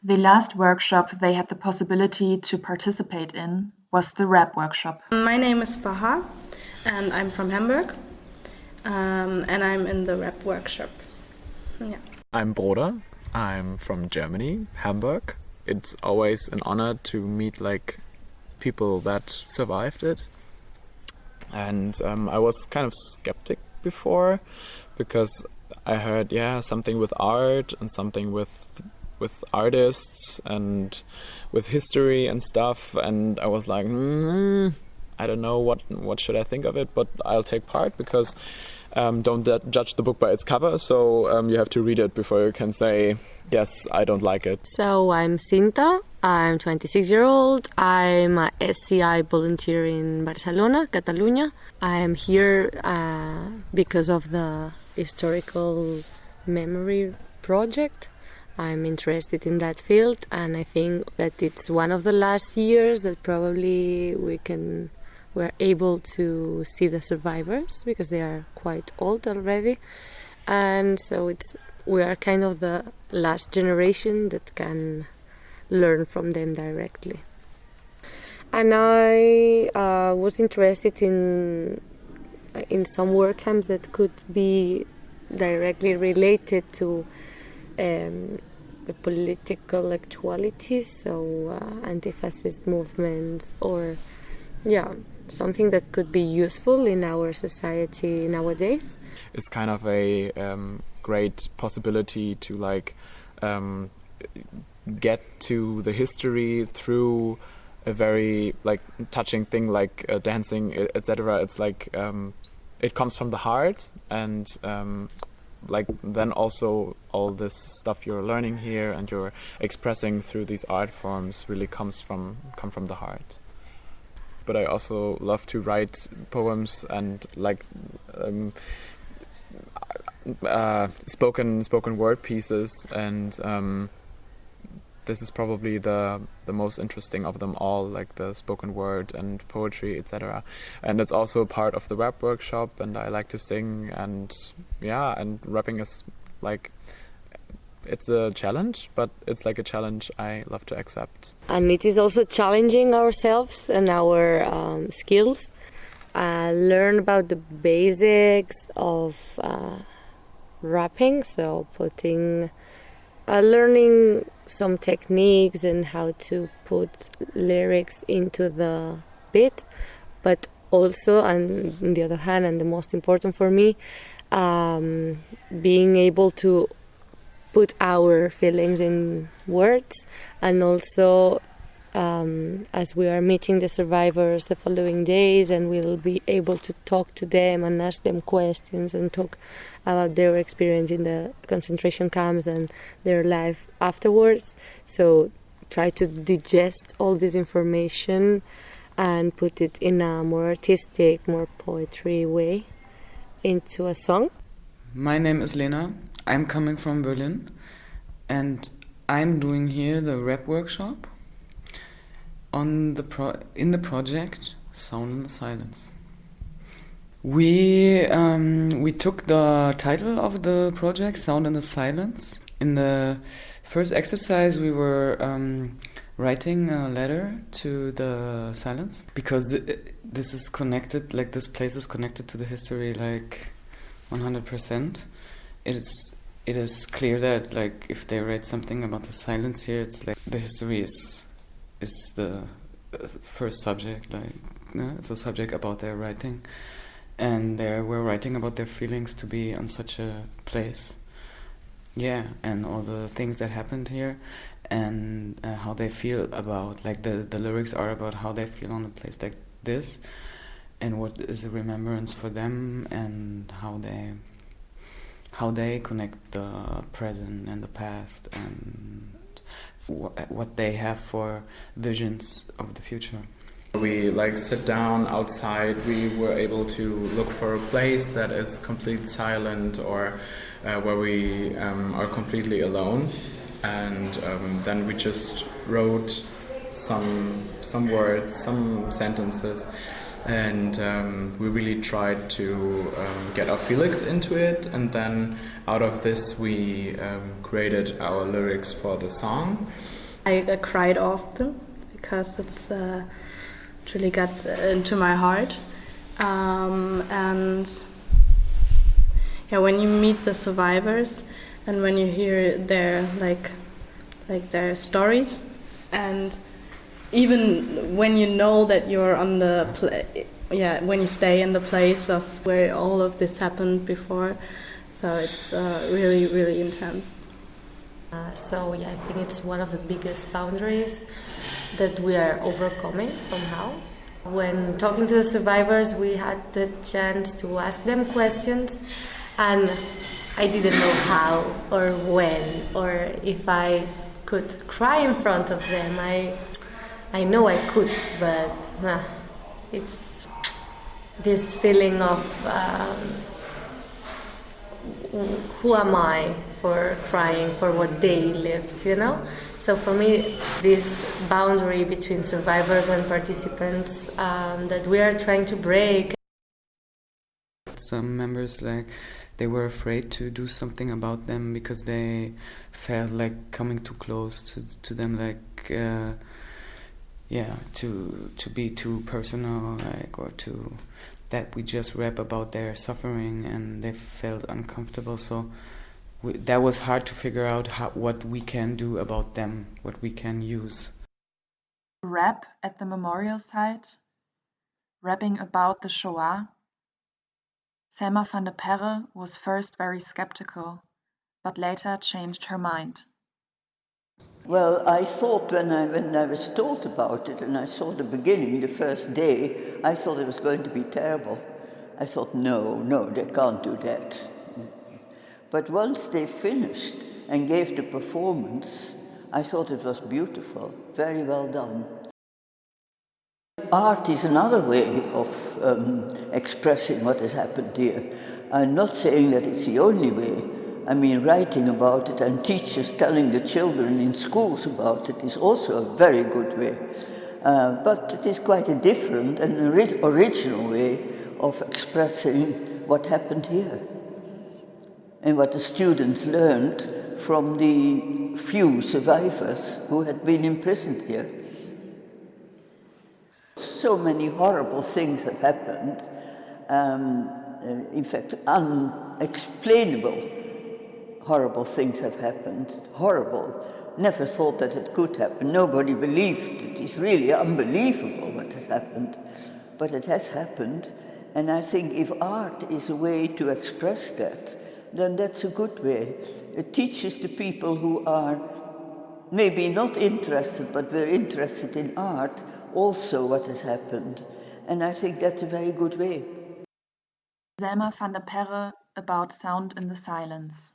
The last workshop they had the possibility to participate in was the rap workshop. My name is Baha, and I'm from Hamburg, and I'm in the rap workshop. Yeah. I'm Rosa. I'm from Germany, Hamburg. It's always an honor to meet like people that survived it. And I was kind of skeptic before because I heard, something with art and something with artists and with history and stuff. And I was like, I don't know what should I think of it, but I'll take part because don't judge the book by its cover. So you have to read it before you can say, yes, I don't like it. So I'm Zylka. I'm 26-year-old. I'm a SCI volunteer in Barcelona, Catalonia. I am here because of the historical memory project. I'm interested in that field, and I think that it's one of the last years that probably we're able to see the survivors because they are quite old already, and so we are kind of the last generation that can learn from them directly. And I was interested in some work camps that could be directly related to the political actuality, so anti-fascist movements, or something that could be useful in our society nowadays. It's kind of a great possibility to get to the history through a very touching thing like dancing, etc. It's it comes from the heart, and then also all this stuff you're learning here and you're expressing through these art forms really come from the heart. But I also love to write poems and spoken word pieces, and this is probably the most interesting of them all, like the spoken word and poetry, etc. And it's also part of the rap workshop, and I like to sing, and rapping is it's a challenge, but it's like a challenge I love to accept. And it is also challenging ourselves and our skills. Learn about the basics of rapping, so learning some techniques and how to put lyrics into the beat, but also, and on the other hand, and the most important for me, being able to put our feelings in words, and also as we are meeting the survivors the following days, and we'll be able to talk to them and ask them questions and talk about their experience in the concentration camps and their life afterwards. So try to digest all this information and put it in a more artistic, more poetry way into a song. My name is Lena. I'm coming from Berlin, and I'm doing here the rap workshop in the project Sound in the Silence. We took the title of the project, Sound in the Silence. In the first exercise, we were writing a letter to the silence, because this is connected, this place is connected to the history 100%. It is clear that if they write something about the silence here, it's the history is the first subject, it's a subject about their writing, and they were writing about their feelings to be on such a place, and all the things that happened here, and how they feel about the lyrics are about how they feel on a place like this, and what is a remembrance for them, and how they connect the present and the past, and what they have for visions of the future. We sit down outside. We were able to look for a place that is completely silent, or where we are completely alone, and then we just wrote some words, some sentences, and we really tried to get our feelings into it, and then out of this we created our lyrics for the song. I cried often because it's really got into my heart. And yeah, when you meet the survivors and when you hear their their stories, and even when you know that you're on the when you stay in the place of where all of this happened before, so it's really intense. So yeah, I think it's one of the biggest boundaries that we are overcoming somehow. When talking to the survivors, we had the chance to ask them questions, and I didn't know how or when or if I could cry in front of them. I know I could, but it's this feeling of who am I for crying for what they lived, you know? So for me, this boundary between survivors and participants that we are trying to break. Some members, they were afraid to do something about them because they felt like coming too close to them, to be too personal, or to that we just rap about their suffering, and they felt uncomfortable. So that was hard to figure out what we can do about them, what we can use. Rap at the memorial site, rapping about the Shoah. Selma van der Perre was first very skeptical, but later changed her mind. Well, I thought when I was told about it and I saw the beginning, the first day, I thought it was going to be terrible. I thought, no, they can't do that. But once they finished and gave the performance, I thought it was beautiful, very well done. Art is another way of expressing what has happened here. I'm not saying that it's the only way. I mean, writing about it and teachers telling the children in schools about it is also a very good way. But it is quite a different and original way of expressing what happened here and what the students learned from the few survivors who had been imprisoned here. So many horrible things have happened, in fact, unexplainable horrible things have happened. Horrible. Never thought that it could happen. Nobody believed it. It's really unbelievable what has happened. But it has happened, and I think if art is a way to express that, then that's a good way. It teaches the people who are maybe not interested, but were interested in art, also what has happened. And I think that's a very good way. Selma van der Perre about sound in the silence.